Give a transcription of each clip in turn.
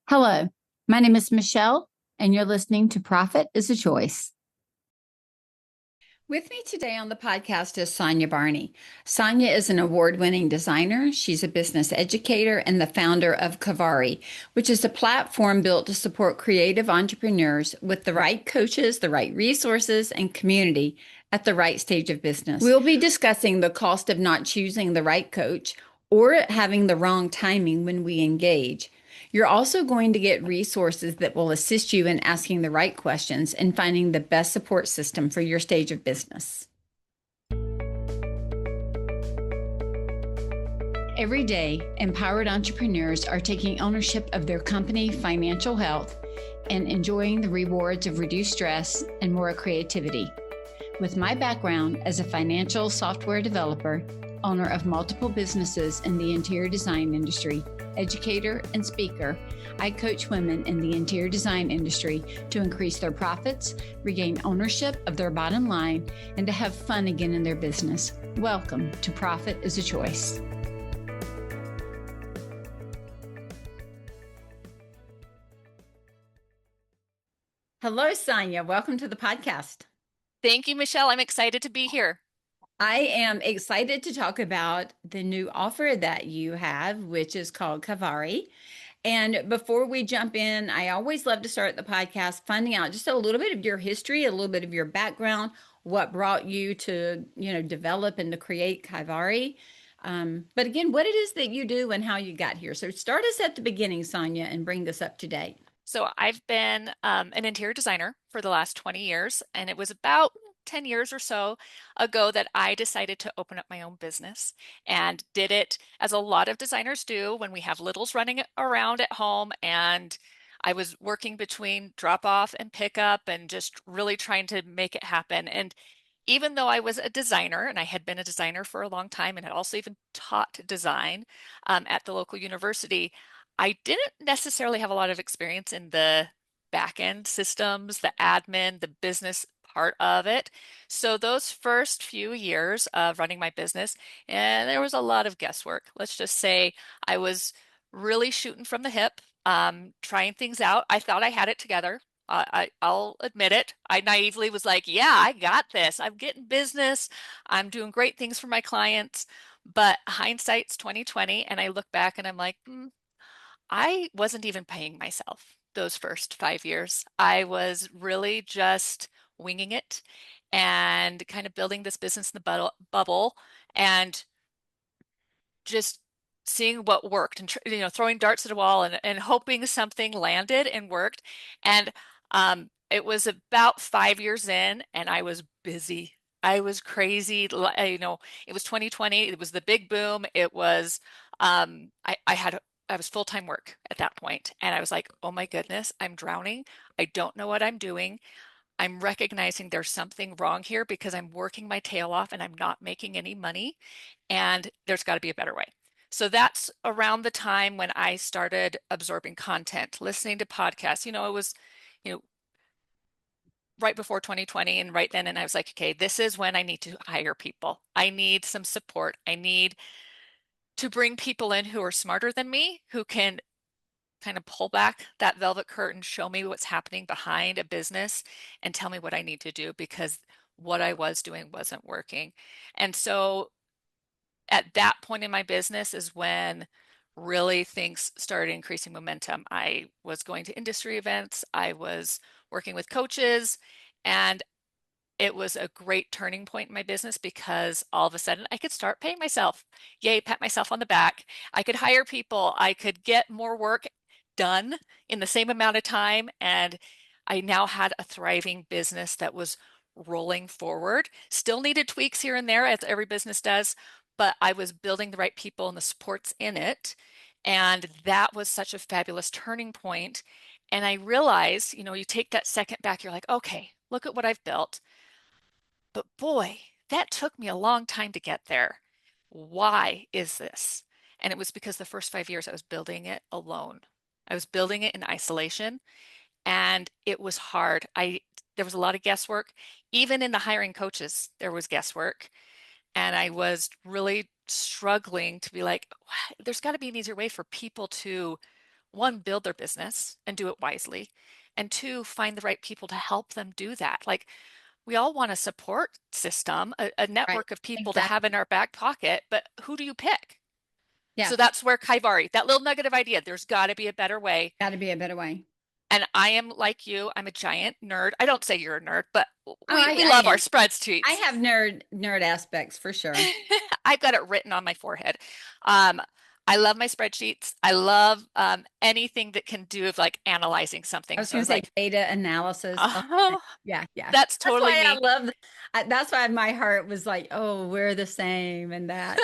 Hello, my name is Michelle, and you're listening to Profit is a Choice. With me today on the podcast is Sonia Barney. Sonia is an award-winning designer. She's a business educator and the founder of Kaivari, which is a platform built to support creative entrepreneurs with the right coaches, the right resources, and community at the right stage of business. We'll be discussing the cost of not choosing the right coach or having the wrong timing when we engage. You're also going to get resources that will assist you in asking the right questions and finding the best support system for your stage of business. Every day, empowered entrepreneurs are taking ownership of their company financial health and enjoying the rewards of reduced stress and more creativity. With my background as a financial software developer, owner of multiple businesses in the interior design industry, educator, and speaker, I coach women in the interior design industry to increase their profits, regain ownership of their bottom line, and to have fun again in their business. Welcome to Profit is a Choice. Hello, Sonia. Welcome to the podcast. Thank you, Michelle. I'm excited to be here. I am excited to talk about the new offer that you have, which is called Kaivari. And before we jump in, I always love to start the podcast finding out just a little bit of your history, a little bit of your background, what brought you to, develop and to create Kaivari. But again, what it is that you do and how you got here. So start us at the beginning, Sonia, and bring us up to date. So I've been an interior designer for the last 20 years, and it was about 10 years or so ago that I decided to open up my own business and did it as a lot of designers do when we have littles running around at home. And I was working between drop off and pick up and just really trying to make it happen. And even though I was a designer and I had been a designer for a long time and had also even taught design at the local university, I didn't necessarily have a lot of experience in the back end systems, the admin, the business part of it. So those first few years of running my business, and there was a lot of guesswork. Let's just say I was really shooting from the hip, trying things out. I thought I had it together. I'll admit it. I naively was like, yeah, I got this. I'm getting business. I'm doing great things for my clients. But hindsight's 2020, and I look back and I'm like, I wasn't even paying myself those first 5 years. I was really just winging it and kind of building this business in the bubble and just seeing what worked and throwing darts at a wall and hoping something landed and worked. And it was about 5 years in, and I was busy. I was crazy. It was 2020. It was the big boom. It was I was full-time work at that point, and I was like, oh my goodness, I'm drowning. I don't know what I'm doing. I'm recognizing there's something wrong here because I'm working my tail off and I'm not making any money, and there's got to be a better way. So that's around the time when I started absorbing content, listening to podcasts. It was, you know, right before 2020 and right then, and I was like, okay, this is when I need to hire people. I need some support. I need to bring people in who are smarter than me, who can kind of pull back that velvet curtain, show me what's happening behind a business, and tell me what I need to do because what I was doing wasn't working. And so at that point in my business is when really things started increasing momentum. I was going to industry events, I was working with coaches, and it was a great turning point in my business because all of a sudden I could start paying myself. Yay, pat myself on the back. I could hire people. I could get more work done in the same amount of time. And I now had a thriving business that was rolling forward. Still needed tweaks here and there, as every business does, but I was building the right people and the supports in it. And that was such a fabulous turning point. And I realized, you take that second back, you're like, okay, look at what I've built. But boy, that took me a long time to get there. Why is this? And it was because the first 5 years I was building it alone. I was building it in isolation, and it was hard. There was a lot of guesswork. Even in the hiring coaches, there was guesswork. And I was really struggling to be like, there's got to be an easier way for people to one, build their business and do it wisely, and two, find the right people to help them do that. Like, we all want a support system, a Right. network of people to have Exactly. in our back pocket, but who do you pick? Yeah. So that's where Kaivari, that little nugget of idea, there's got to be a better way. Got to be a better way. And I am like you, I'm a giant nerd. I don't say you're a nerd, but Oh, we I love our am. I spreadsheets. have nerd aspects for sure. I've got it written on my forehead. Um, I love my spreadsheets. I love anything that can do with like analyzing I something. was So I going to was say like, data analysis. Oh, oh, yeah, yeah. that's That's totally why I me. love, that's why my heart was like, oh, we're the same and that.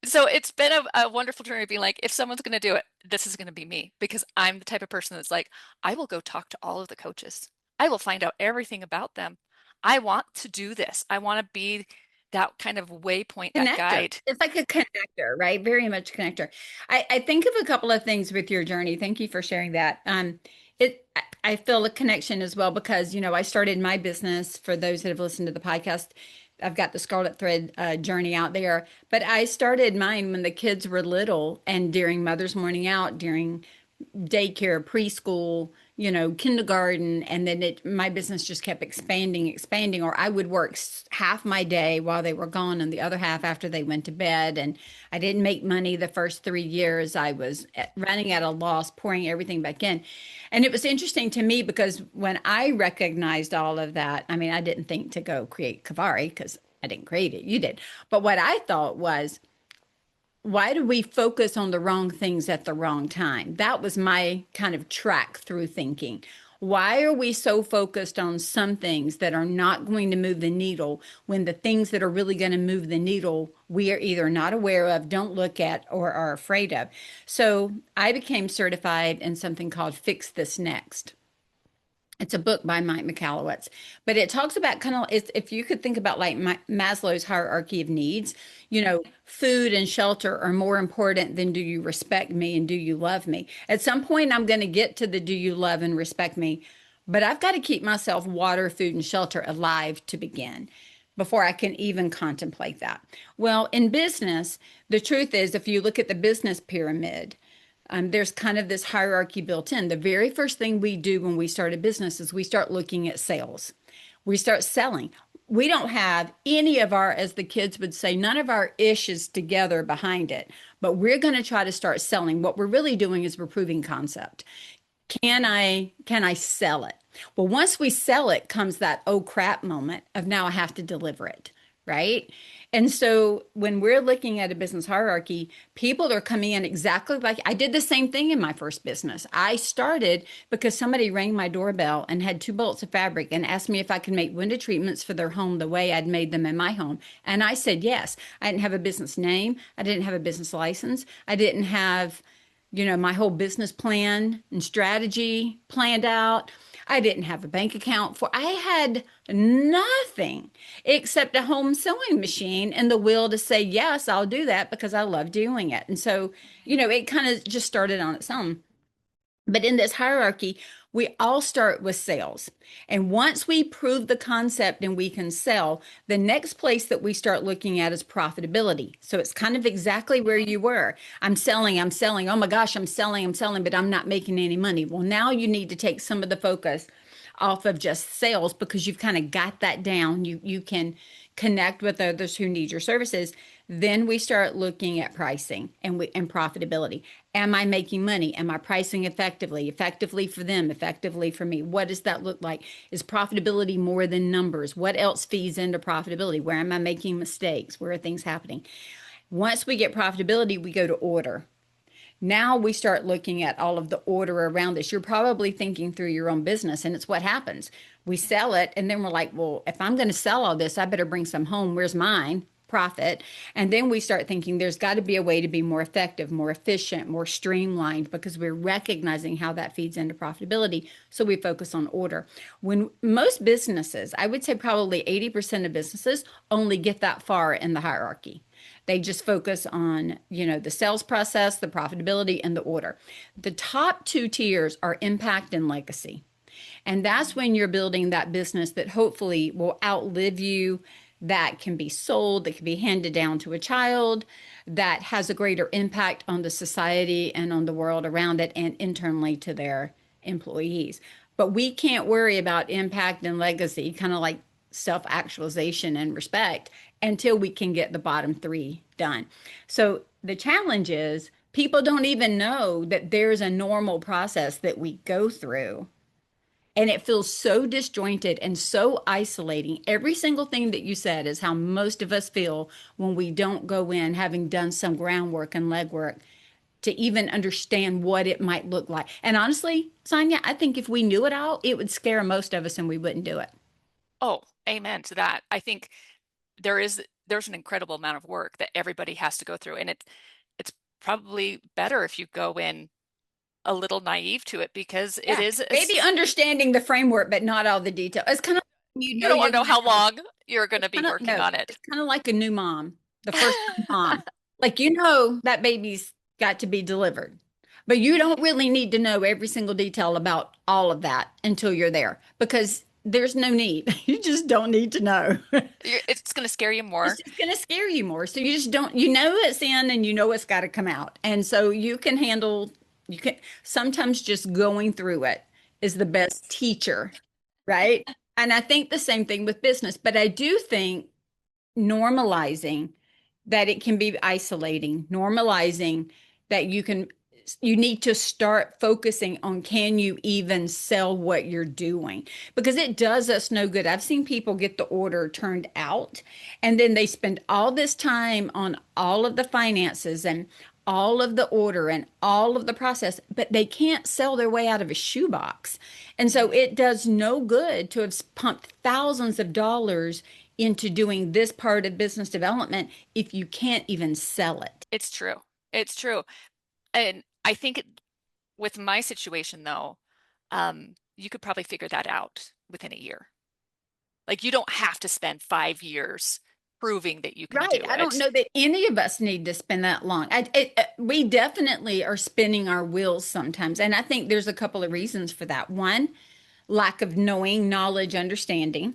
So it's been a wonderful journey of being like, if someone's going to do it, this is going to be me because I'm the type of person that's like, I will go talk to all of the coaches. I will find out everything about them. I want to do this. I want to be that kind of waypoint, that Connector. guide. It's like a connector, right? Very much connector. I think of a couple of things with your journey. Thank you for sharing that. I feel a connection as well because, I started my business for those that have listened to the podcast. I've got the Scarlet Thread journey out there, but I started mine when the kids were little and during Mother's Morning Out, during daycare, preschool, kindergarten, and then my business just kept expanding. Or I would work half my day while they were gone, and the other half after they went to bed. And I didn't make money the first 3 years. I was running at a loss, pouring everything back in. And it was interesting to me because when I recognized all of that, I mean, I didn't think to go create Kavari because I didn't create it. You did. But what I thought was, why do we focus on the wrong things at the wrong time? That was my kind of track through thinking. Why are we so focused on some things that are not going to move the needle when the things that are really going to move the needle we are either not aware of, don't look at, or are afraid of? So I became certified in something called Fix This Next. It's a book by Mike Michalowicz, but it talks about kind of, if you could think about like Maslow's hierarchy of needs, food and shelter are more important than do you respect me and do you love me. At some point, I'm going to get to the do you love and respect me, but I've got to keep myself water, food, and shelter alive to begin before I can even contemplate that. Well, in business, the truth is, if you look at the business pyramid, there's kind of this hierarchy built in. The very first thing we do when we start a business is we start looking at sales. We start selling. We don't have any of our, as the kids would say, none of our issues together behind it, but we're going to try to start selling. What we're really doing is we're proving concept. Can I sell it? Well, once we sell it comes that oh crap moment of now I have to deliver it, right? And so when we're looking at a business hierarchy, people are coming in exactly like I did the same thing in my first business. I started because somebody rang my doorbell and had two bolts of fabric and asked me if I could make window treatments for their home the way I'd made them in my home. And I said yes. I didn't have a business name. I didn't have a business license. I didn't have my whole business plan and strategy planned out. I didn't have a bank account I had nothing except a home sewing machine and the will to say, yes, I'll do that because I love doing it. And so, it kind of just started on its own. But in this hierarchy, we all start with sales. And once we prove the concept and we can sell, the next place that we start looking at is profitability. So it's kind of exactly where you were. I'm selling, I'm selling. Oh my gosh, I'm selling, but I'm not making any money. Well, now you need to take some of the focus off of just sales because you've kind of got that down. You can connect with others who need your services. Then we start looking at pricing and profitability. Am I making money? Am I pricing effectively? Effectively for them, effectively for me? What does that look like? Is profitability more than numbers? What else feeds into profitability? Where am I making mistakes? Where are things happening? Once we get profitability, we go to order. Now we start looking at all of the order around this. You're probably thinking through your own business, and it's what happens. We sell it, and then we're like, well, if I'm going to sell all this, I better bring some home. Where's mine? Profit. And then we start thinking there's got to be a way to be more effective, more efficient, more streamlined because we're recognizing how that feeds into profitability. So we focus on order. When most businesses, I would say probably 80% of businesses only get that far in the hierarchy. They just focus on, the sales process, the profitability, and the order. The top two tiers are impact and legacy. And that's when you're building that business that hopefully will outlive you, that can be sold, that can be handed down to a child, that has a greater impact on the society and on the world around it and internally to their employees. But we can't worry about impact and legacy, kind of like self actualization and respect, until we can get the bottom three done. So the challenge is people don't even know that there's a normal process that we go through. And it feels so disjointed and so isolating. Every single thing that you said is how most of us feel when we don't go in having done some groundwork and legwork to even understand what it might look like. And honestly, Sonia, I think if we knew it all, it would scare most of us and we wouldn't do it. Oh, amen to that. I think there's an incredible amount of work that everybody has to go through, and it's probably better if you go in a little naive to it because it Yeah, is maybe understanding the framework, but not all the detail. It's kind of, you you know, don't you're want to know going to how have a, long you're going it's to be kind of, working no, on it. it's kind of like a new mom, the first time mom. Like, you know, that baby's got to be delivered, but you don't really need to know every single detail about all of that until you're there because there's no need. You just don't need to know. It's going to scare you It's more. just going to scare you more. So you just don't, you know, it's in and you know it's got to come out. And so you can handle, you can sometimes just going through it is the best teacher, right? And I think the same thing with business, but I do think normalizing that it can be isolating, normalizing that you need to start focusing on can you even sell what you're doing because it does us no good. I've seen people get the order turned out and then they spend all this time on all of the finances and all of the order and all of the process, but they can't sell their way out of a shoebox. And so Mhm. it does no good to have pumped thousands of dollars into doing this part of business development if you can't even sell it. It's true. It's true. And I think with my situation though, you could probably figure that out within a year. Like you don't have to spend 5 years proving that you can Right. do I don't it. know that any of us need to spend that long. We definitely are spinning our wheels sometimes. And I think there's a couple of reasons for that. One, lack of knowing, knowledge, understanding.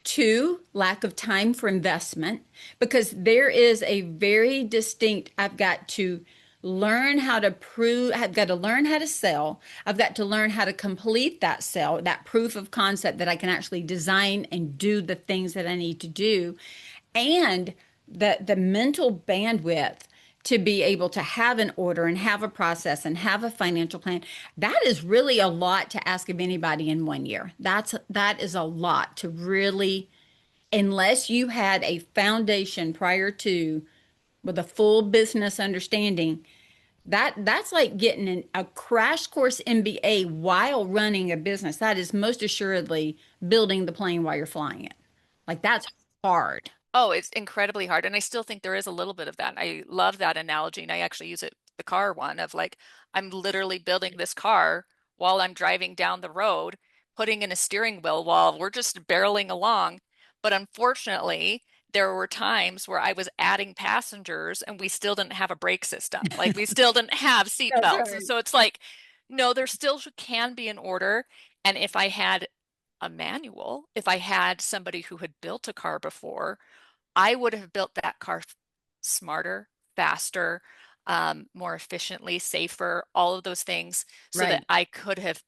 Two, lack of time for investment, because there is a very distinct, I've got to learn how to prove, I've got to learn how to sell. I've got to learn how to complete that sell, that proof of concept that I can actually design and do the things that I need to do. And the mental bandwidth to be able to have an order and have a process and have a financial plan, that is really a lot to ask of anybody in 1 year. That is a lot to really, unless you had a foundation prior to with a full business understanding, that's like getting a crash course MBA while running a business. That is most assuredly building the plane while you're flying it. Like that's hard. Oh, it's incredibly hard. And I still think there is a little bit of that. I love that analogy. And I actually use it, the car one of like, I'm literally building this car while I'm driving down the road, putting in a steering wheel while we're just barreling along. But unfortunately, there were times where I was adding passengers and we still didn't have a brake system. Like we still didn't have seat That's belts. And right. so it's like, no, there still can be an order. And if I had a manual, if I had somebody who had built a car before, I would have built that car smarter, faster, more efficiently, safer, all of those things so that Right. I could have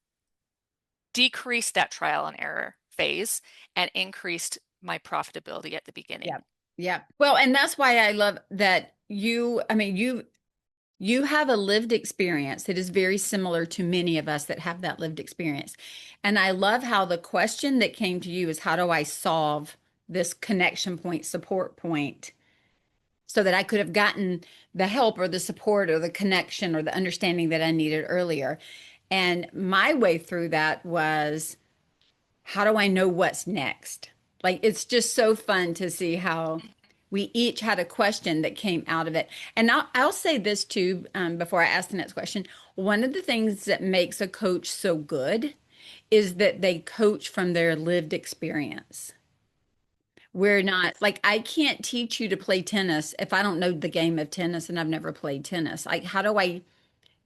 decreased that trial and error phase and increased my profitability at the beginning. Yeah. Yeah. Well, and that's why I love that I mean, you have a lived experience that is very similar to many of us that have that lived experience. And I love how the question that came to you is how do I solve this connection point, support point, so that I could have gotten the help or the support or the connection or the understanding that I needed earlier. And my way through that was how do I know what's next? Like it's just so fun to see how we each had a question that came out of it. And I'll say this too, before I ask the next question. One of the things that makes a coach so good is that they coach from their lived experience. We're not like, I can't teach you to play tennis if I don't know the game of tennis and I've never played tennis. Like, how do I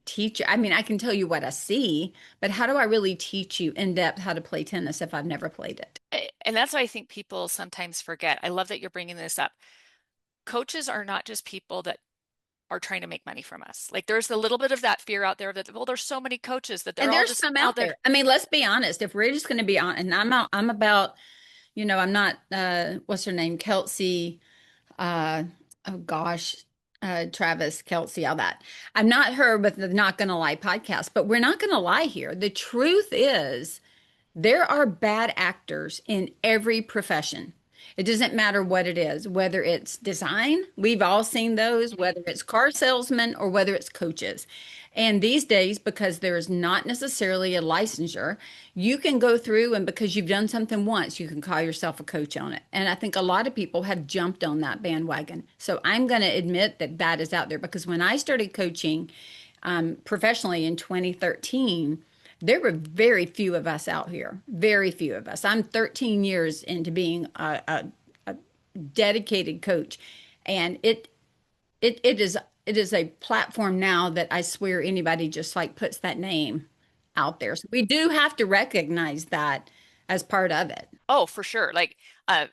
teach you? I mean, I can tell you what I see, but how do I really teach you in depth how to play tennis if I've never played it? And that's what I think people sometimes forget. I love that you're bringing this up. Coaches are not just people that are trying to make money from us. Like there's a little bit of that fear out there that, well, there's so many coaches that they're And all there's just some out out there. there. I mean, let's be honest. If we're just going to be on, and I'm about, I'm not, what's her name? Kelsey, uh, oh gosh, Travis, Kelsey, all that. I'm not her with the Not Gonna Lie podcast, but we're not going to lie here. The truth is, there are bad actors in every profession. It doesn't matter what it is, whether it's design, we've all seen those, whether it's car salesmen or whether it's coaches. And these days, because there's not necessarily a licensure, you can go through and because you've done something once, you can call yourself a coach on it. And I think a lot of people have jumped on that bandwagon. So I'm going to admit that that is out there because when I started coaching professionally in 2013, there were very few of us out here, very few of us. I'm 13 years into being a dedicated coach, and it is a platform now that I swear anybody just like puts that name out there. So we do have to recognize that as part of it. Oh, for sure. Like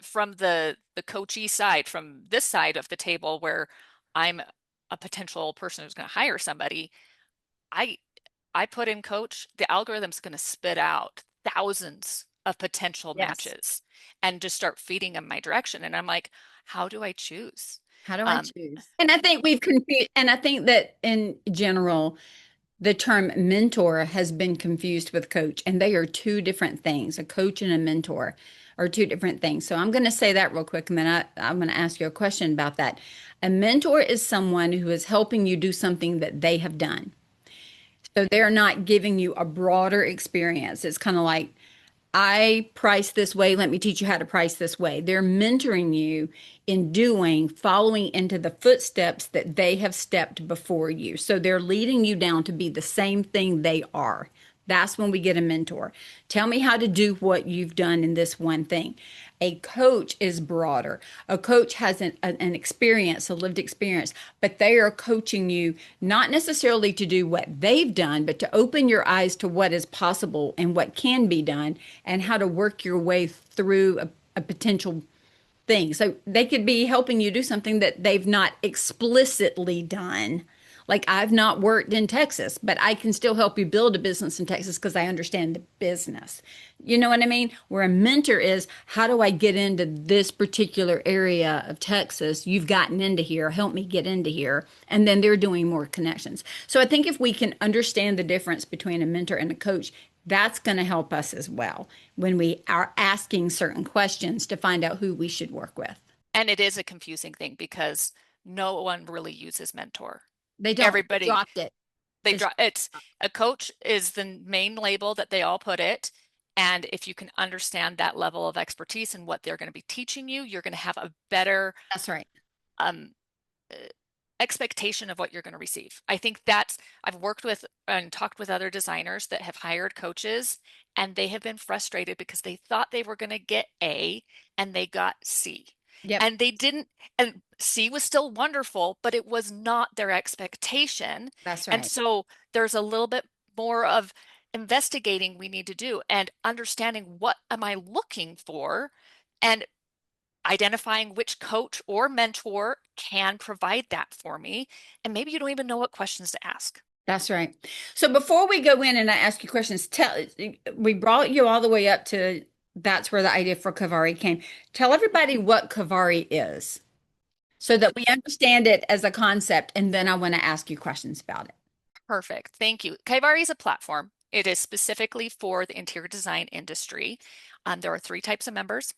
from the coachee side, from this side of the table where I'm a potential person who's going to hire somebody, I I put in coach, the algorithm's going to spit out thousands of potential Yes. matches and just start feeding them my direction. And I'm like, how do I choose? How do I Um, choose? And I think we've confused, and I think that in general, the term mentor has been confused with coach, and they are two different things. A coach and a mentor are two different things. So I'm going to say that real quick, and then I'm going to ask you a question about that. A mentor is someone who is helping you do something that they have done. So they're not giving you a broader experience. It's kind of like, I price this way. Let me teach you how to price this way. They're mentoring you in following into the footsteps that they have stepped before you. So they're leading you down to be the same thing they are. That's when we get a mentor. Tell me how to do what you've done in this one thing. A coach is broader. A coach has an experience, a lived experience, but they are coaching you not necessarily to do what they've done, but to open your eyes to what is possible and what can be done and how to work your way through a potential thing. So they could be helping you do something that they've not explicitly done. Like I've not worked in Texas, but I can still help you build a business in Texas because I understand the business. You know what I mean? Where a mentor is, how do I get into this particular area of Texas? You've gotten into here, help me get into here. And then they're doing more connections. So I think if we can understand the difference between a mentor and a coach, that's going to help us as well when we are asking certain questions to find out who we should work with. and it is a confusing thing because no one really uses mentor. They don't. They Everybody, dropped it. they It's draw it's a coach is the main label that they all put it. And if you can understand that level of expertise and what they're going to be teaching you, you're going to have a better that's right. um, uh, expectation of what you're going to receive. I think that's, I've worked with and talked with other designers that have hired coaches and they have been frustrated because they thought they were going to get A and they got C. Yep. And they didn't, and C was still wonderful, but it was not their expectation. That's And right. so there's a little bit more of investigating we need to do and understanding what am I looking for and identifying which coach or mentor can provide that for me. And maybe you don't even know what questions to ask. That's right. So before we go in and I ask you questions, we brought you all the way up to that's where the idea for Kaivari came. Tell everybody what Kaivari is so that we understand it as a concept, and then I want to ask you questions about it. Perfect. Thank you. Kaivari is a platform. It is specifically for the interior design industry. There are three types of members: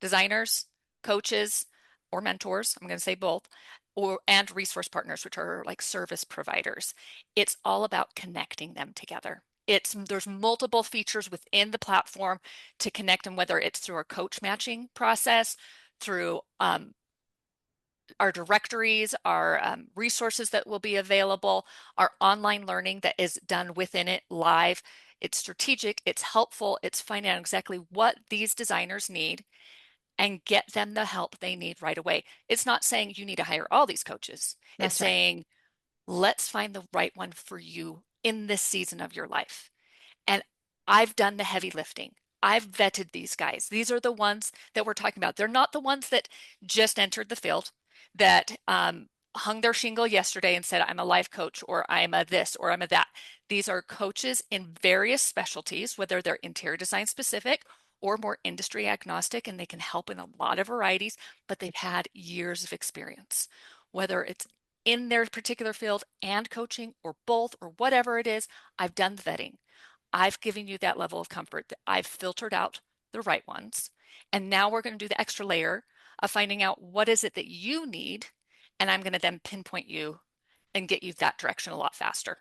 designers, coaches, or mentors. I'm going to say both, or and resource partners, which are like service providers. It's all about connecting them together. There's multiple features within the platform to connect them, whether it's through our coach matching process, through our directories, our resources that will be available, our online learning that is done within it live. It's strategic, it's helpful, it's finding out exactly what these designers need and get them the help they need right away. It's not saying you need to hire all these coaches. It's That's right. saying, let's find the right one for you in this season of your life. And I've done the heavy lifting. I've vetted these guys. These are the ones that we're talking about. They're not the ones that just entered the field, that hung their shingle yesterday and said, I'm a life coach, or I'm a this, or I'm a that. These are coaches in various specialties, whether they're interior design specific or more industry agnostic, and they can help in a lot of varieties, but they've had years of experience, whether it's in their particular field and coaching or both or whatever it is. I've done the vetting. I've given you that level of comfort that I've filtered out the right ones. And now we're going to do the extra layer of finding out what is it that you need. And I'm going to then pinpoint you and get you that direction a lot faster.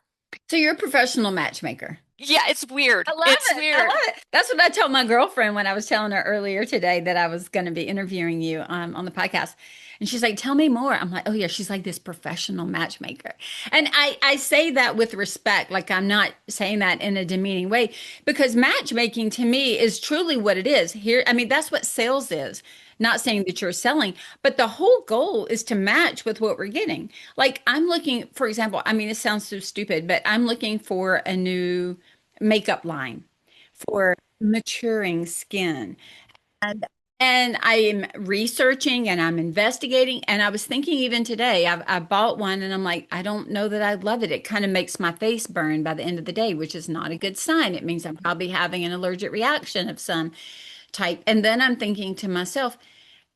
So you're a professional matchmaker. Yeah, it's weird. I love It's it. I weird. love it. That's what I told my girlfriend when I was telling her earlier today that I was going to be interviewing you on the podcast. And she's like, tell me more. I'm like, oh, yeah, she's like this professional matchmaker. And I say that with respect. Like, I'm not saying that in a demeaning way because matchmaking to me is truly what it is. Here, I mean, that's what sales is. Not saying that you're selling, but the whole goal is to match with what we're getting. Like, I'm looking, for example, I mean, it sounds so stupid, but I'm looking for a new makeup line for maturing skin. And and I am researching and I'm investigating. And I was thinking even today, I bought one and I'm like, I don't know that I love it. It kind of makes my face burn by the end of the day, which is not a good sign. It means I'm probably having an allergic reaction of some type. And then I'm thinking to myself,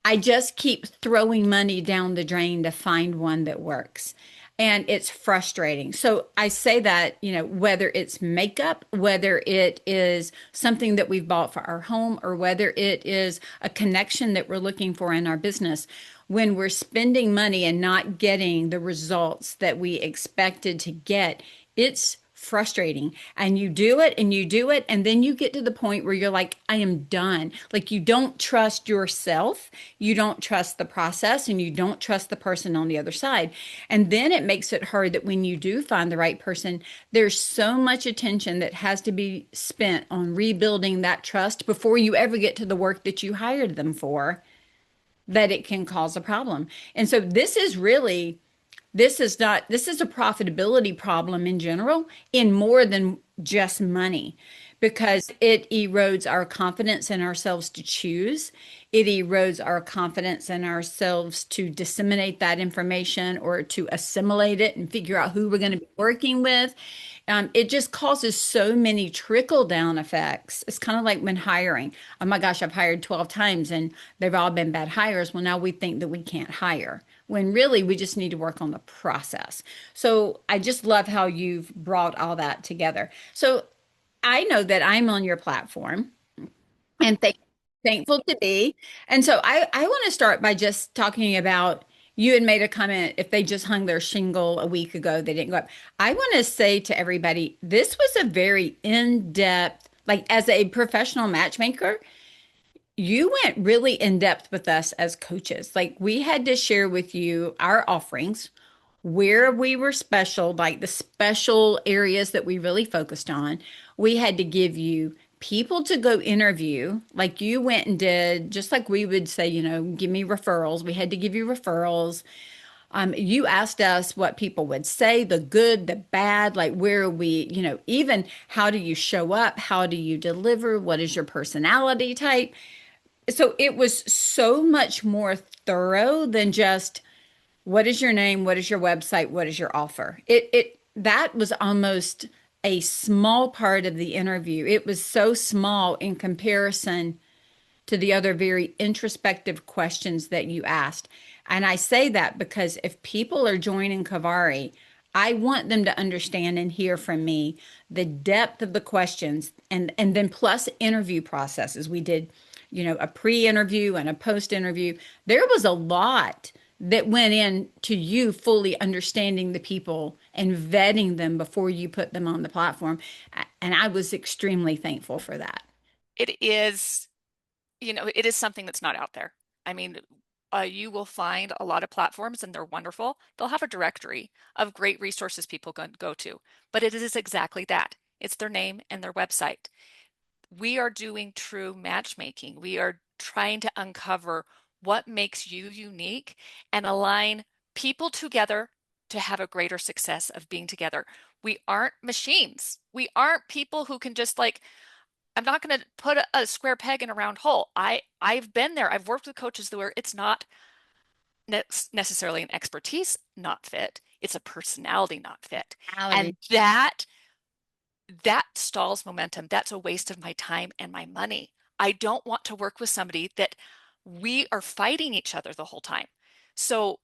I just keep throwing money down the drain to find one that works. And it's frustrating. So I say that, whether it's makeup, whether it is something that we've bought for our home, or whether it is a connection that we're looking for in our business, when we're spending money and not getting the results that we expected to get, it's frustrating. And you do it and you do it. And then you get to the point where you're like, I am done. Like you don't trust yourself. You don't trust the process and you don't trust the person on the other side. And then it makes it hard that when you do find the right person, there's so much attention that has to be spent on rebuilding that trust before you ever get to the work that you hired them for, that it can cause a problem. And so this is a profitability problem in general in more than just money because it erodes our confidence in ourselves to choose. It erodes our confidence in ourselves to disseminate that information or to assimilate it and figure out who we're going to be working with. It just causes so many trickle down effects. It's kind of like when hiring. Oh my gosh, I've hired 12 times and they've all been bad hires. Well, now we think that we can't hire when really we just need to work on the process. So I just love how you've brought all that together. So I know that I'm on your platform and thankful to be. And so I want to start by just talking about you had made a comment if they just hung their shingle a week ago, they didn't go up. I want to say to everybody, this was a very in-depth, like as a professional matchmaker, you went really in depth with us as coaches. Like we had to share with you our offerings, where we were special, like the special areas that we really focused on. We had to give you people to go interview, like you went and did, just like we would say, give me referrals. We had to give you referrals. You asked us what people would say, the good, the bad, like where we, even how do you show up? How do you deliver? What is your personality type? So it was so much more thorough than just what is your name, what is your website, what is your offer. It that was almost a small part of the interview. It was so small in comparison to the other very introspective questions that you asked. And I say that because if people are joining Kaivari, I want them to understand and hear from me the depth of the questions and then plus interview processes. We did, a pre-interview and a post-interview. There was a lot that went into you fully understanding the people and vetting them before you put them on the platform. And I was extremely thankful for that. It is, it is something that's not out there. I mean, you will find a lot of platforms and they're wonderful. They'll have a directory of great resources people can go to, but it is exactly that. It's their name and their website. We are doing true matchmaking. We are trying to uncover what makes you unique and align people together to have a greater success of being together. We aren't machines. We aren't people who can just like I'm not going to put a square peg in a round hole. I've been there. I've worked with coaches where it's not necessarily an expertise not fit. It's a personality not fit. Reality. And that stalls momentum. That's a waste of my time and my money. I don't want to work with somebody that we are fighting each other the whole time. So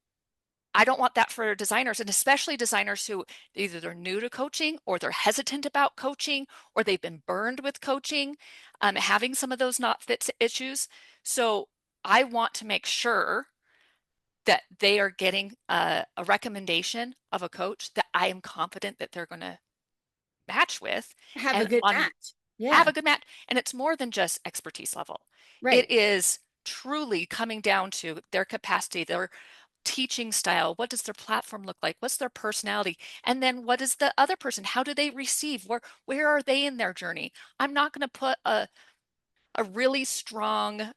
I don't want that for designers, and especially designers who either they're new to coaching or they're hesitant about coaching or they've been burned with coaching, having some of those not fit issues. So I want to make sure that they are getting a recommendation of a coach that I am confident that they're going to match with Have a and good on match. have Yeah. a good match. And it's more than just expertise level. Right. It is truly coming down to their capacity, their teaching style. What does their platform look like? What's their personality? And then what is the other person? How do they receive? Where are they in their journey? I'm not going to put a really strong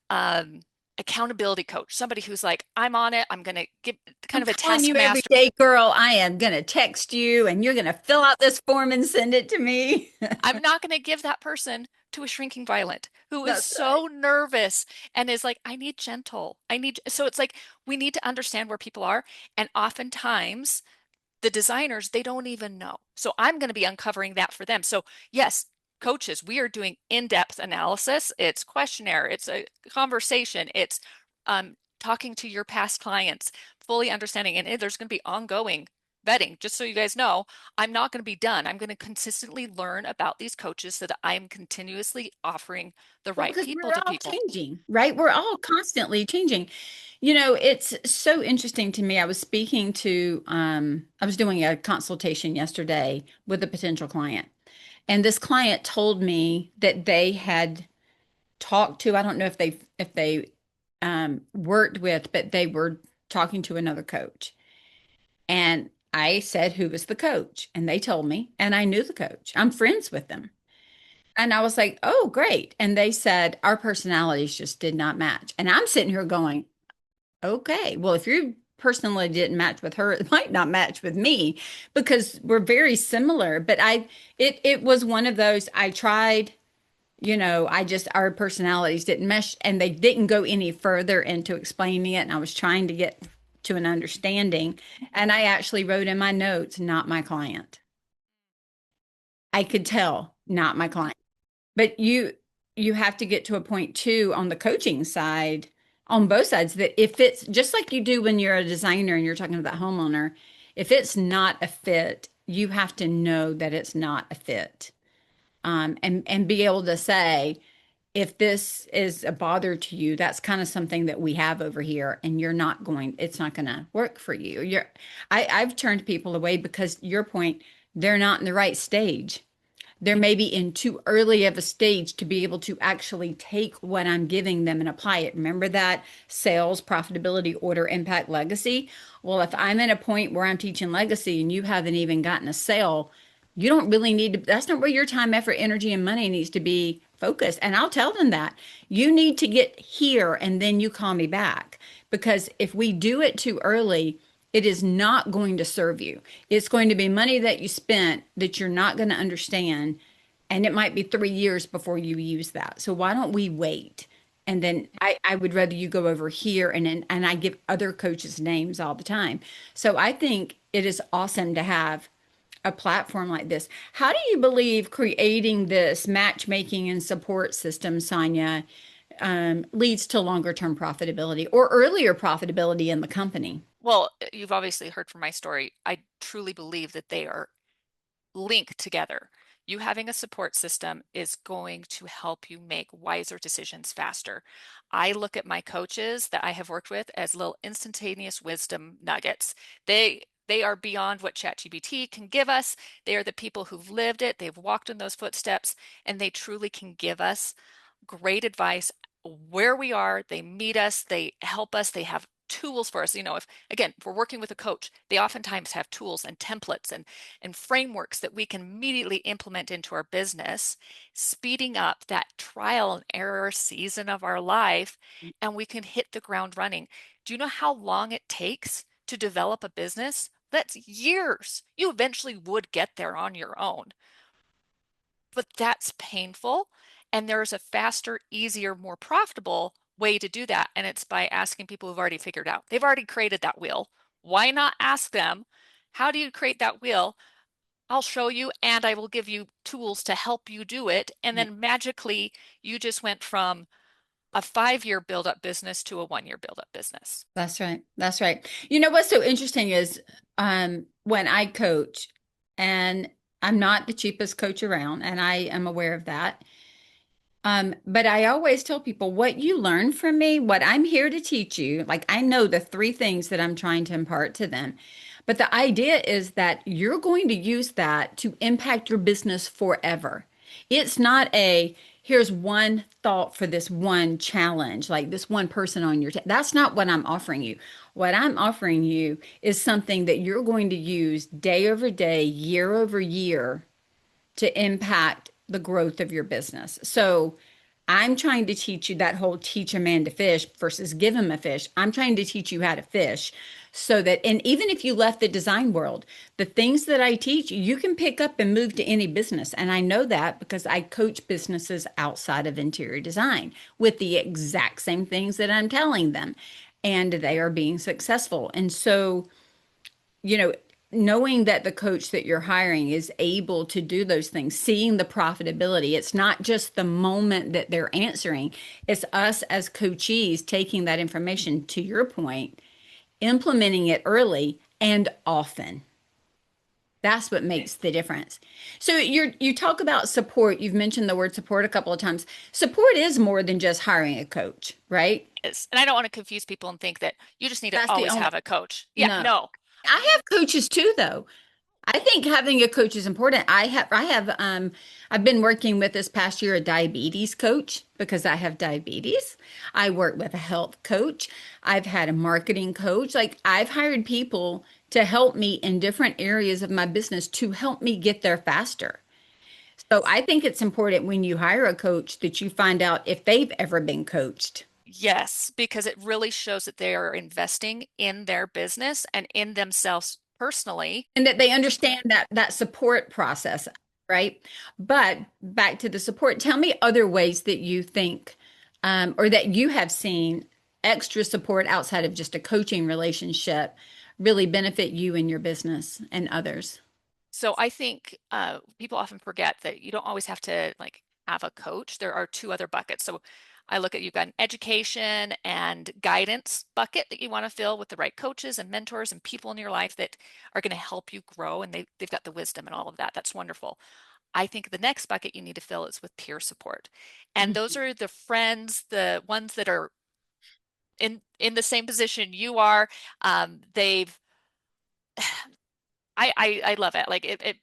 accountability coach, somebody who's like, I'm on it. I'm going to give kind I'm of a calling you every taskmaster. day, girl. I am going to text you and you're going to fill out this form and send it to me. I'm not going to give that person to a shrinking violet who is That's right. so nervous and is like, I need gentle. So it's like we need to understand where people are. And oftentimes the designers, they don't even know. So I'm going to be uncovering that for them. So yes, coaches, we are doing in-depth analysis. It's questionnaire, it's a conversation, it's talking to your past clients, fully understanding, and there's going to be ongoing vetting. Just so you guys know, I'm not going to be done. I'm going to consistently learn about these coaches so that I'm continuously offering the Well, right because people we're to all people. changing, right? We're all constantly changing. It's so interesting to me. I was speaking to, I was doing a consultation yesterday with a potential client, and this client told me that they had talked to, I don't know if they worked with, but they were talking to another coach. And I said, who was the coach? And they told me, and I knew the coach. I'm friends with them. And I was like, oh, great. And they said, our personalities just did not match. And I'm sitting here going, okay, well, if your personality didn't match with her, it might not match with me because we're very similar. But it was one of those I tried, I just, our personalities didn't mesh and they didn't go any further into explaining it. And I was trying to get to an understanding. And I actually wrote in my notes, not my client. I could tell, not my client. But you have to get to a point too on the coaching side, on both sides, that if it's just like you do when you're a designer and you're talking to that homeowner, if it's not a fit, you have to know that it's not a fit. And be able to say, if this is a bother to you, that's kind of something that we have over here, and it's not going to work for you. I've turned people away because your point, they're not in the right stage. They're maybe in too early of a stage to be able to actually take what I'm giving them and apply it. Remember that sales, profitability, order, impact, legacy? Well, if I'm at a point where I'm teaching legacy and you haven't even gotten a sale, you don't really need to, that's not where your time, effort, energy, and money needs to be focused. And I'll tell them that you need to get here and then you call me back. Because if we do it too early, it is not going to serve you. It's going to be money that you spent that you're not going to understand. And it might be 3 years before you use that. So why don't we wait? And then I would rather you go over here and I give other coaches names all the time. So I think it is awesome to have a platform like this. How do you believe creating this matchmaking and support system, Sonia, leads to longer term profitability or earlier profitability in the company? Well, you've obviously heard from my story. I truly believe that they are link together. You having a support system is going to help you make wiser decisions faster. I look at my coaches that I have worked with as little instantaneous wisdom nuggets. They are beyond what ChatGPT can give us. They are the people who've lived it, they've walked in those footsteps, and they truly can give us great advice where we are. They meet us, they help us, they have tools for us. If we're working with a coach, they oftentimes have tools and templates and frameworks that we can immediately implement into our business, speeding up that trial and error season of our life, and we can hit the ground running. Do you know how long it takes to develop a business? That's years. You eventually would get there on your own, but that's painful. And there's a faster, easier, more profitable way to do that. And it's by asking people who've already figured out. They've already created that wheel. Why not ask them, how do you create that wheel? I'll show you, and I will give you tools to help you do it. And Right. then magically, you just went from a 5-year build up business to a 1-year build up business. That's right. That's right. You know what's so interesting is when I coach, and I'm not the cheapest coach around, and I am aware of that. But I always tell people what you learn from me, what I'm here to teach you, like I know the three things that I'm trying to impart to them. But the idea is that you're going to use that to impact your business forever. It's not a here's one thought for this one challenge, like this one person on your that's not what I'm offering you. What I'm offering you is something that you're going to use day over day, year over year to impact the growth of your business. So I'm trying to teach you that whole teach a man to fish versus give him a fish. I'm trying to teach you how to fish so that, and even if you left the design world, the things that I teach, you can pick up and move to any business. And I know that because I coach businesses outside of interior design with the exact same things that I'm telling them, and they are being successful. And so, you know, knowing that the coach that you're hiring is able to do those things, seeing the profitability, it's not just the moment that they're answering, it's us as coachees taking that information, to your point, implementing it early and often. That's what makes the difference. So you talk about support. You've mentioned the word support a couple of times. Support is more than just hiring a coach, right? And I don't want to confuse people and think that you just need to That's the always only, have a coach. Yeah, no. no. I have coaches too, though. I think having a coach is important. I've been working with this past year a diabetes coach because I have diabetes. I work with a health coach. I've had a marketing coach. Like I've hired people to help me in different areas of my business to help me get there faster. So I think it's important when you hire a coach that you find out if they've ever been coached. Yes, because it really shows that they are investing in their business and in themselves personally. And that they understand that support process, right? But back to the support, tell me other ways that you think or that you have seen extra support outside of just a coaching relationship really benefit you and your business and others. So I think people often forget that you don't always have to like have a coach. There are two other buckets. So I look at you've got an education and guidance bucket that you want to fill with the right coaches and mentors and people in your life that are going to help you grow and they've got the wisdom and all of that. That's wonderful. I think the next bucket you need to fill is with peer support. And those are the friends, the ones that are in the same position you are. They've I love it. Like it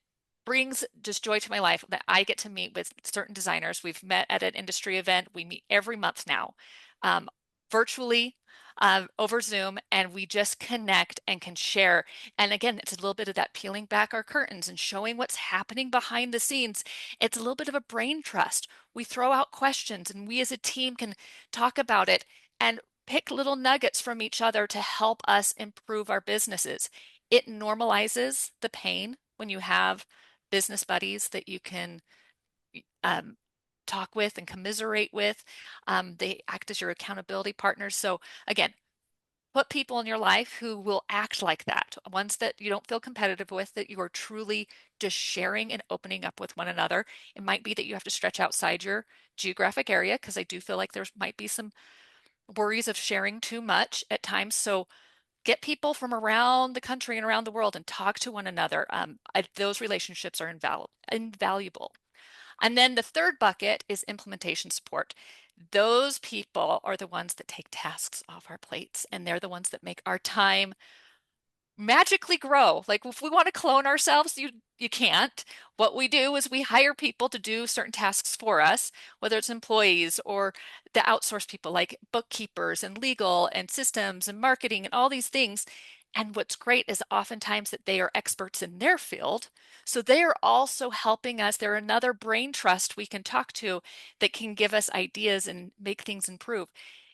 brings just joy to my life that I get to meet with certain designers. We've met at an industry event. We meet every month now, um, virtually, over Zoom, and we just connect and can share. And again, it's a little bit of that peeling back our curtains and showing what's happening behind the scenes. It's a little bit of a brain trust. We throw out questions, and we as a team can talk about it and pick little nuggets from each other to help us improve our businesses. It normalizes the pain when you have business buddies that you can um, talk with and commiserate with. They act as your accountability partners. So, again, put people in your life who will act like that, ones that you don't feel competitive with, that you are truly just sharing and opening up with one another. It might be that you have to stretch outside your geographic area because I do feel like there might be some worries of sharing too much at times. So, get people from around the country and around the world and talk to one another. Those relationships are invaluable. And then the third bucket is implementation support. Those people are the ones that take tasks off our plates, and they're the ones that make our time magically grow. Like if we want to clone ourselves, you can't. What we do is we hire people to do certain tasks for us, whether it's employees or the outsource people like bookkeepers and legal and systems and marketing and all these things. And what's great is oftentimes that they are experts in their field. So they are also helping us. They're another brain trust we can talk to that can give us ideas and make things improve.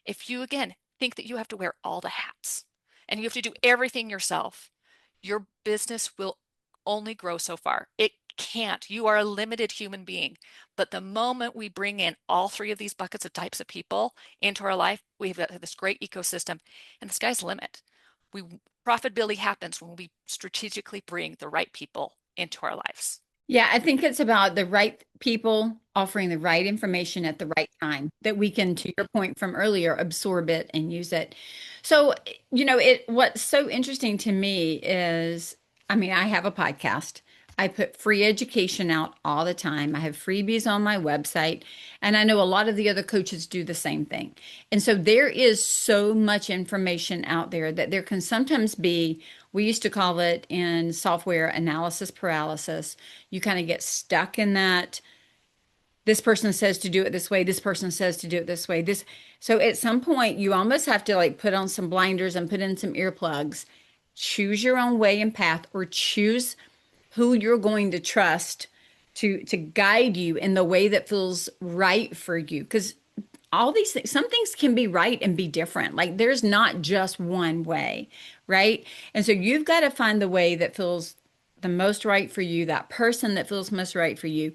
If you, again, think that you have to wear all the hats, and you have to do everything yourself, your business will only grow so far. It can't. You are a limited human being. But the moment we bring in all three of these buckets of types of people into our life, we have this great ecosystem, and the sky's the limit. We Profitability happens when we strategically bring the right people into our lives. Yeah, I think it's about the right people offering the right information at the right time that we can, to your point from earlier, absorb it and use it. So, what's so interesting to me is, I mean, I have a podcast. I put free education out all the time. I have freebies on my website, and I know a lot of the other coaches do the same thing. And so there is so much information out there that there can sometimes be, we used to call it in software analysis paralysis. You kind of get stuck in that. This person says to do it this way, this person says to do it this way. So at some point you almost have to like put on some blinders and put in some earplugs, choose your own way and path, or choose who you're going to trust to guide you in the way that feels right for you. Because all these things, some things can be right and be different. Like there's not just one way, right? And so you've got to find the way that feels the most right for you, that person that feels most right for you.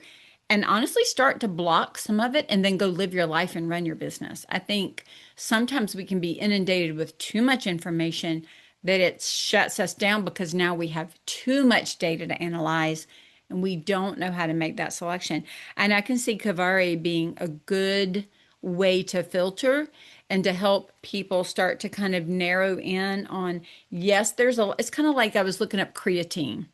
And honestly, start to block some of it and then go live your life and run your business. I think sometimes we can be inundated with too much information that it shuts us down because now we have too much data to analyze and we don't know how to make that selection. And I can see Kaivari being a good way to filter and to help people start to kind of narrow in on, yes, it's kind of like I was looking up creatine.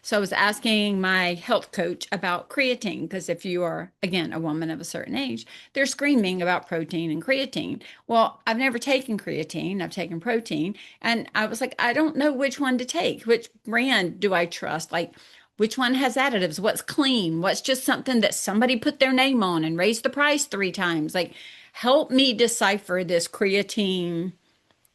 So I was asking my health coach about creatine because if you are, again, a woman of a certain age, they're screaming about protein and creatine. Well, I've never taken creatine, I've taken protein. And I was like, I don't know which one to take. Which brand do I trust? Like, which one has additives? What's clean? What's just something that somebody put their name on and raised the price 3 times? Like, help me decipher this creatine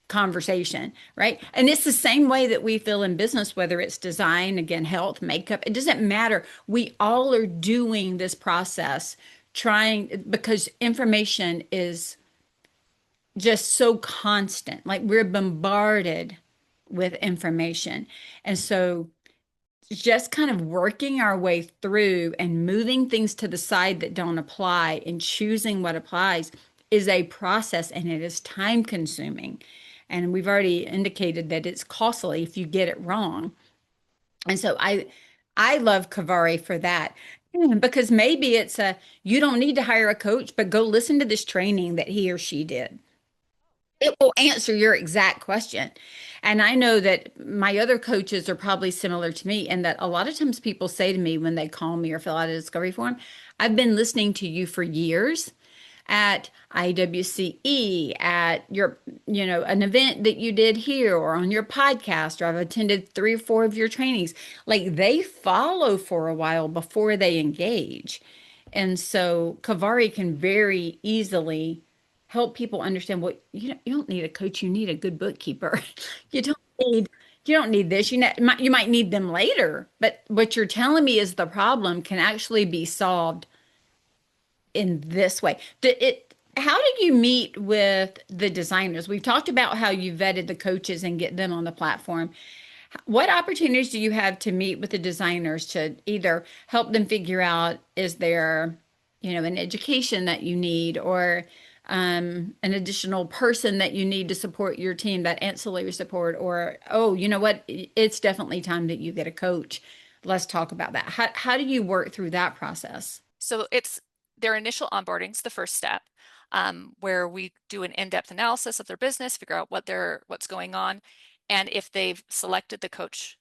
conversation, right? And it's the same way that we feel in business, whether it's design, again, health, makeup, it doesn't matter. We all are doing this process trying because information is just so constant. Like we're bombarded with information. And so just kind of working our way through and moving things to the side that don't apply and choosing what applies is a process and it is time consuming. And we've already indicated that it's costly if you get it wrong. And so I love Kavari for that. Because maybe it's you don't need to hire a coach, but go listen to this training that he or she did. It will answer your exact question. And I know that my other coaches are probably similar to me, and that a lot of times people say to me when they call me or fill out a discovery form, I've been listening to you for years at IWCE, at your, an event that you did here or on your podcast, or I've attended 3 or 4 of your trainings. Like they follow for a while before they engage. And so Kavari can very easily help people understand what you don't need a coach, you need a good bookkeeper. You don't need you don't need this. You might need them later, but what you're telling me is the problem can actually be solved in this way. How do you meet with the designers? We've talked about how you vetted the coaches and get them on the platform. What opportunities do you have to meet with the designers to either help them figure out is there, an education that you need or an additional person that you need to support your team, that ancillary support, or, oh, you know what? It's definitely time that you get a coach. Let's talk about that. How do you work through that process? So it's their initial onboarding's the first step, where we do an in-depth analysis of their business, figure out what's going on, and if they've selected the coach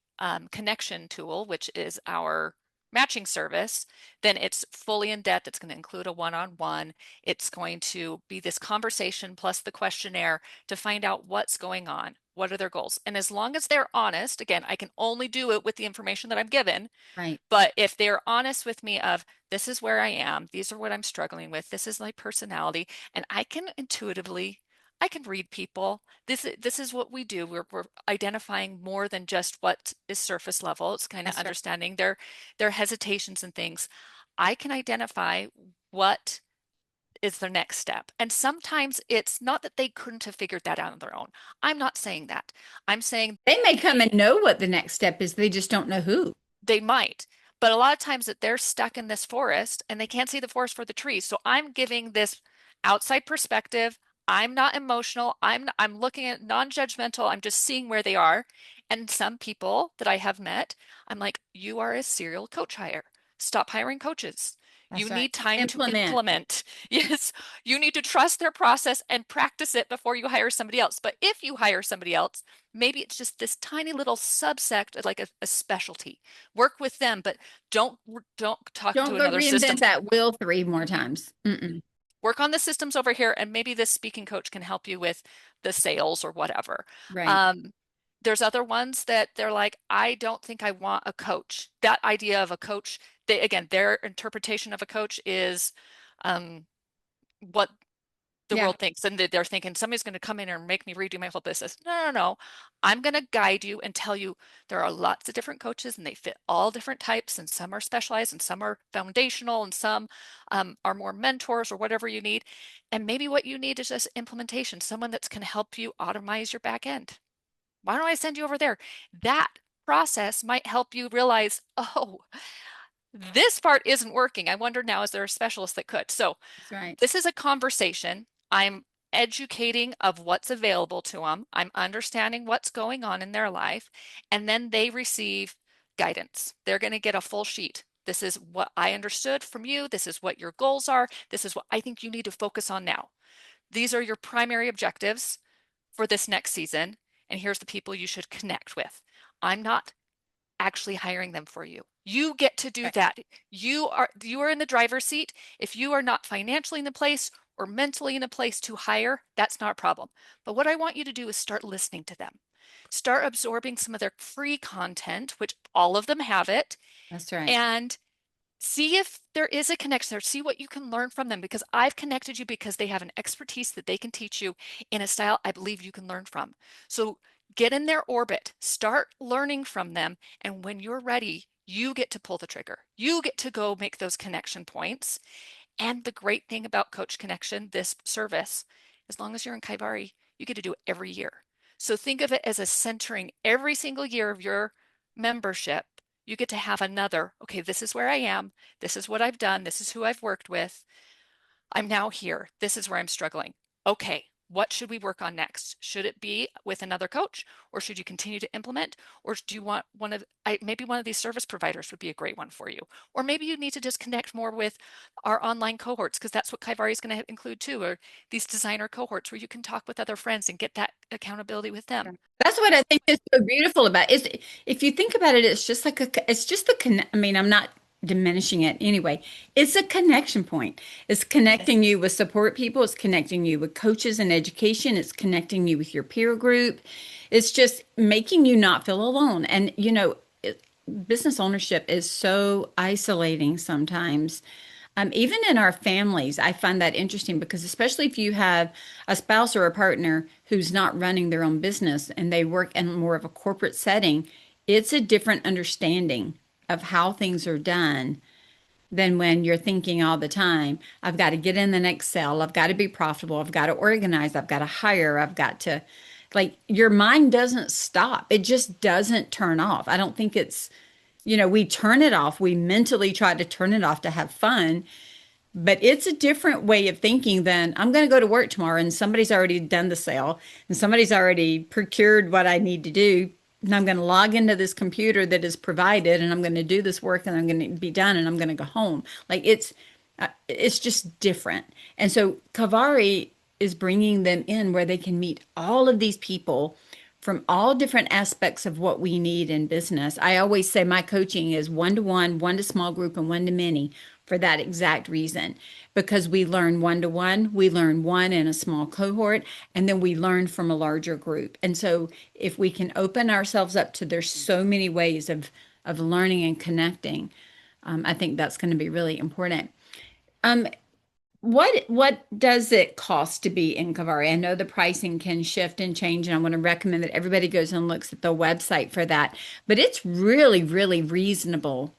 connection tool, which is our matching service, then it's fully in depth. It's going to include a one-on-one. It's going to be this conversation plus the questionnaire to find out what's going on. What are their goals? And as long as they're honest, again, I can only do it with the information that I'm given, Right. but if they're honest with me of this is where I am, these are what I'm struggling with, this is my personality, and I can read people. This is what we do. We're identifying more than just what is surface level. It's kind of Yes, right. understanding their hesitations and things. I can identify what is their next step. And sometimes it's not that they couldn't have figured that out on their own. I'm not saying that. I'm saying They may come and know what the next step is. They just don't know who. they might, But a lot of times that they're stuck in this forest and they can't see the forest for the trees. So I'm giving this outside perspective. I'm not emotional. I'm looking at non-judgmental. I'm just seeing where they are. And some people that I have met, I'm like, you are a serial coach hire. Stop hiring coaches. You That's right. need time to Implement. implement. Yes, you need to trust their process and practice it before you hire somebody else. But if you hire somebody else, maybe it's just this tiny little subsect, like a specialty. Work with them, but don't don't talk to Don't go another system. reinvent that wheel three more Mm-mm. times. Mm-mm. Work on the systems over here, and maybe this speaking coach can help you with the sales or whatever. Right. Um, there's other ones that they're like, I don't think I want a coach. That idea of a coach, they again, their interpretation of a coach is what the Yeah. world thinks, and they're thinking somebody's going to come in and make me redo my whole business. No, no, no. I'm going to guide you and tell you there are lots of different coaches and they fit all different types, and some are specialized and some are foundational and some are more mentors or whatever you need. And maybe what you need is just implementation, someone that's going to help you automate your back end. Why don't I send you over there? That process might help you realize, oh, this part isn't working. I wonder now, is there a specialist that could? So That's right. this is a conversation. I'm educating of what's available to them. I'm understanding what's going on in their life. And then they receive guidance. They're going to get a full sheet. This is what I understood from you. This is what your goals are. This is what I think you need to focus on now. These are your primary objectives for this next season. And here's the people you should connect with. I'm not actually hiring them for you. You get to do Right. that. You are in the driver's seat. If you are not financially in the place or mentally in a place to hire, that's not a problem. But what I want you to do is start listening to them. Start absorbing some of their free content, which all of them have it, That's right. and see if there is a connection there. See what you can learn from them, because I've connected you because they have an expertise that they can teach you in a style I believe you can learn from. So get in their orbit, start learning from them, and when you're ready, you get to pull the trigger. You get to go make those connection points. And the great thing about Coach Connection, this service, as long as you're in Kaivari, you get to do it every year. So think of it as a centering every single year of your membership. You get to have another, okay, this is where I am. This is what I've done. This is who I've worked with. I'm now here. This is where I'm struggling. Okay, what should we work on next? Should it be with another coach, or should you continue to implement? Or do you want maybe one of these service providers would be a great one for you? Or maybe you need to just connect more with our online cohorts, because that's what Kaivari is going to include too, or these designer cohorts where you can talk with other friends and get that accountability with them. That's what I think is so beautiful about it. Is if you think about it, it's just like it's just the I mean, I'm not diminishing it anyway. It's a connection point. It's connecting you with support people. It's connecting you with coaches and education. It's connecting you with your peer group. It's just making you not feel alone. And business ownership is so isolating sometimes. Even in our families, I find that interesting because, especially if you have a spouse or a partner who's not running their own business and they work in more of a corporate setting, it's a different understanding of how things are done than when you're thinking all the time, I've got to get in the next cell, I've got to be profitable, I've got to organize, I've got to hire, I've got to, like, your mind doesn't stop. It just doesn't turn off. I don't think it's, we turn it off. We mentally try to turn it off to have fun, but it's a different way of thinking than I'm going to go to work tomorrow and somebody's already done the sale and somebody's already procured what I need to do. And I'm going to log into this computer that is provided and I'm going to do this work and I'm going to be done and I'm going to go home. Like it's just different. And so Kavari is bringing them in where they can meet all of these people from all different aspects of what we need in business. I always say my coaching is one to one to small group, and one to many for that exact reason. Because we learn one to one, we learn one in a small cohort, and then we learn from a larger group. And so if we can open ourselves up to there's so many ways of learning and connecting, I think that's going to be really important. Um, what does it cost to be in Kavari? I know the pricing can shift and change, and I want to recommend that everybody goes and looks at the website for that. But it's really, really reasonable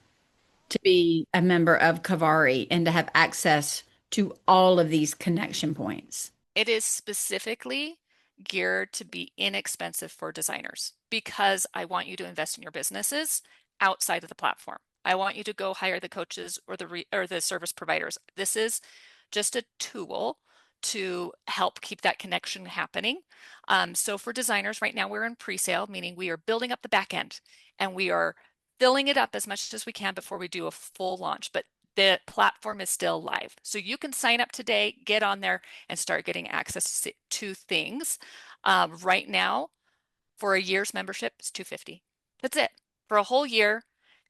to be a member of Kavari and to have access to all of these connection points. It is specifically geared to be inexpensive for designers because I want you to invest in your businesses outside of the platform. I want you to go hire the coaches or the service providers. This is just a tool to help keep that connection happening. So for designers right now, we're in pre-sale, meaning we are building up the back end and we are filling it up as much as we can before we do a full launch. But the platform is still live. So you can sign up today, get on there, and start getting access to things. Right now, for a year's membership, it's $250. That's it for a whole year,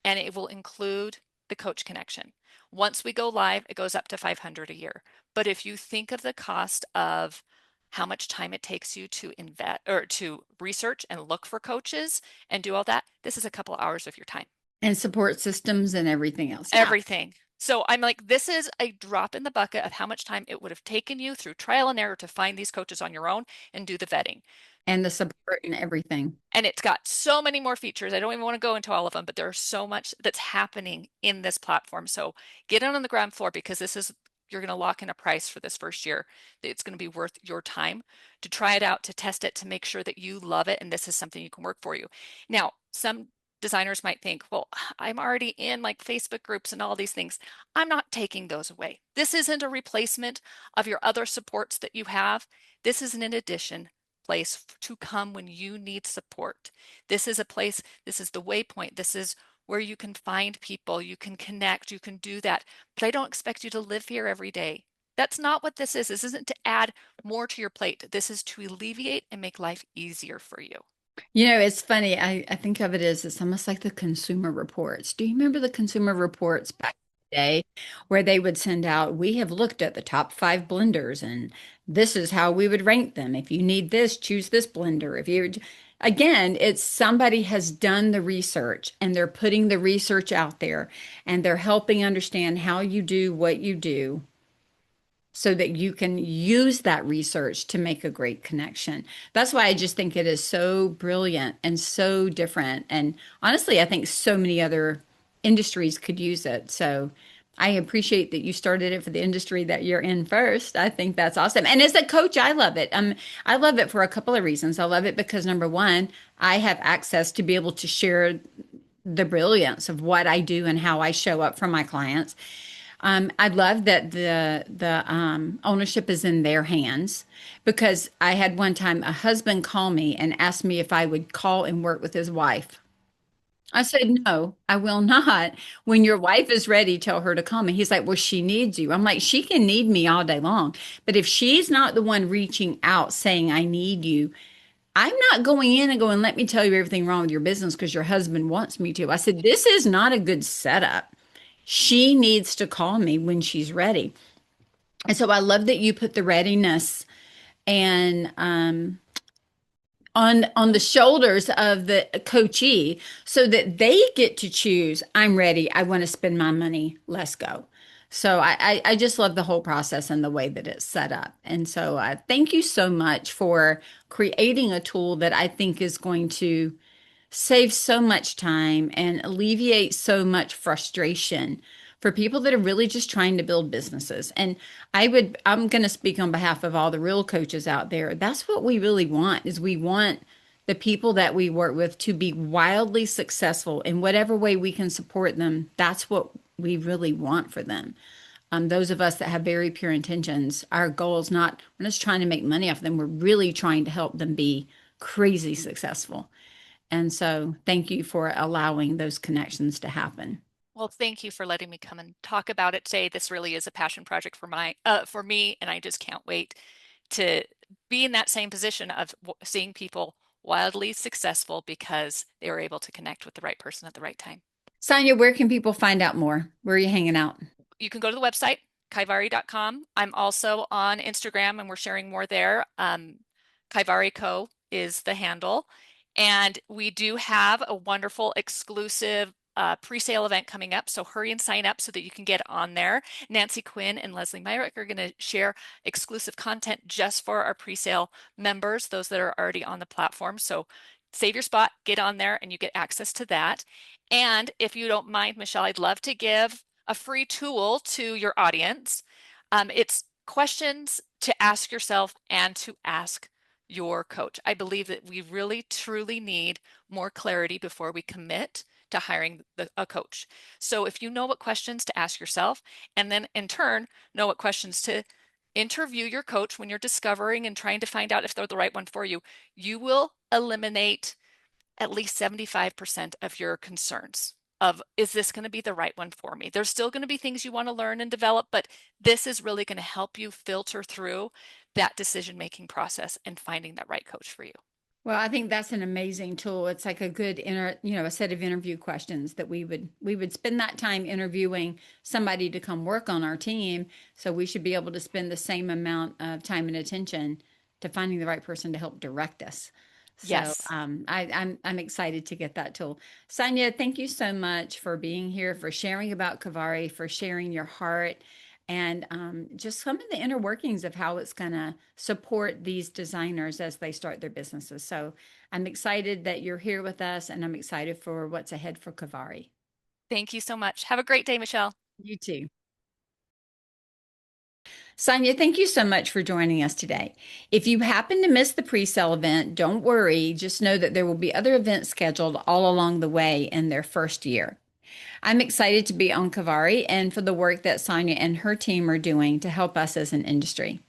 and it will include the coach connection. Once we go live, it goes up to $500 a year. But if you think of the cost of how much time it takes you to invest or to research and look for coaches and do all that, this is a couple hours of your time. And support systems and everything else. Yeah. Everything. So I'm like, this is a drop in the bucket of how much time it would have taken you through trial and error to find these coaches on your own and do the vetting. And the support and everything. And it's got so many more features. I don't even want to go into all of them, but there's so much that's happening in this platform. So get in on the ground floor because you're going to lock in a price for this first year. It's going to be worth your time to try it out, to test it, to make sure that you love it and this is something you can work for you. Now, some designers might think, well, I'm already in like Facebook groups and all these things. I'm not taking those away. This isn't a replacement of your other supports that you have. This is an addition place to come when you need support. This is a place, this is the waypoint. This is where you can find people, you can connect, you can do that. But I don't expect you to live here every day. That's not what this is. This isn't to add more to your plate. This is to alleviate and make life easier for you. You know, it's funny. I think of it as it's almost like the consumer reports. Do you remember the consumer reports back in the day where they would send out, we have looked at the top 5 blenders and this is how we would rank them. If you need this, choose this blender. If you, again, it's somebody has done the research and they're putting the research out there and they're helping understand how you do what you do so that you can use that research to make a great connection. That's why I just think it is so brilliant and so different. And honestly, I think so many other industries could use it. So I appreciate that you started it for the industry that you're in first. I think that's awesome. And as a coach, I love it. I love it for a couple of reasons. I love it because number one, I have access to be able to share the brilliance of what I do and how I show up for my clients. I love that the ownership is in their hands because I had one time a husband call me and ask me if I would call and work with his wife. I said, no, I will not. When your wife is ready, tell her to call me. He's like, well, she needs you. I'm like, she can need me all day long. But if she's not the one reaching out saying, I need you, I'm not going in and going, let me tell you everything wrong with your business because your husband wants me to. I said, this is not a good setup. She needs to call me when she's ready. And so I love that you put the readiness and on the shoulders of the coachee so that they get to choose, I'm ready, I want to spend my money, let's go. So I just love the whole process and the way that it's set up. And so thank you so much for creating a tool that I think is going to save so much time and alleviate so much frustration for people that are really just trying to build businesses. And I'm going to speak on behalf of all the real coaches out there. That's what we really want is we want the people that we work with to be wildly successful in whatever way we can support them. That's what we really want for them. Those of us that have very pure intentions, our goal is not, we're just trying to make money off them. We're really trying to help them be crazy successful. And so thank you for allowing those connections to happen. Well, thank you for letting me come and talk about it today. This really is a passion project for me, and I just can't wait to be in that same position of seeing people wildly successful because they were able to connect with the right person at the right time. Sonia, where can people find out more? Where are you hanging out? You can go to the website, kaivari.com. I'm also on Instagram and we're sharing more there. Kaivari Co is the handle. And we do have a wonderful exclusive pre-sale event coming up. So hurry and sign up so that you can get on there. Nancy Quinn and Leslie Myrick are going to share exclusive content just for our pre-sale members, those that are already on the platform. So save your spot, get on there, and you get access to that. And if you don't mind, Michelle, I'd love to give a free tool to your audience. It's questions to ask yourself and to ask your coach. I believe that we really truly need more clarity before we commit to hiring a coach. So if you know what questions to ask yourself, and then in turn, know what questions to interview your coach when you're discovering and trying to find out if they're the right one for you, you will eliminate at least 75% of your concerns of, is this going to be the right one for me? There's still going to be things you want to learn and develop, but this is really going to help you filter through that decision-making process and finding that right coach for you. Well, I think that's an amazing tool. It's like a good a set of interview questions that we would spend that time interviewing somebody to come work on our team. So we should be able to spend the same amount of time and attention to finding the right person to help direct us. So Yes. I'm excited to get that tool. Sonia, thank you so much for being here, for sharing about Kaivari, for sharing your heart, and just some of the inner workings of how it's going to support these designers as they start their businesses. So I'm excited that you're here with us, and I'm excited for what's ahead for Kaivari. Thank you so much. Have a great day, Michelle. You too. Sonia, thank you so much for joining us today. If you happen to miss the pre-sale event, don't worry. Just know that there will be other events scheduled all along the way in their first year. I'm excited to be on Kaivari and for the work that Sonia and her team are doing to help us as an industry.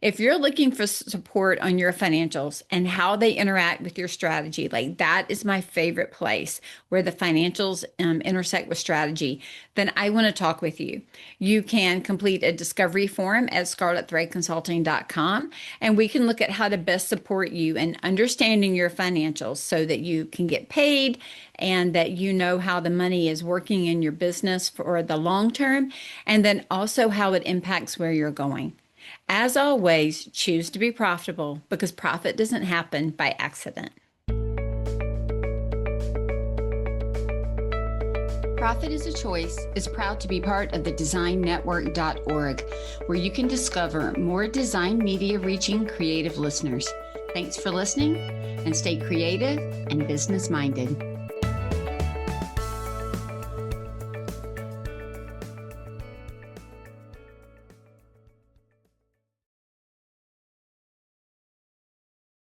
If you're looking for support on your financials and how they interact with your strategy, like that is my favorite place where the financials intersect with strategy, then I want to talk with you. You can complete a discovery form at scarletthreadconsulting.com, and we can look at how to best support you in understanding your financials so that you can get paid and that you know how the money is working in your business for the long term, and then also how it impacts where you're going. As always, choose to be profitable because profit doesn't happen by accident. Profit is a Choice is proud to be part of the designnetwork.org, where you can discover more design media reaching creative listeners. Thanks for listening, and stay creative and business minded.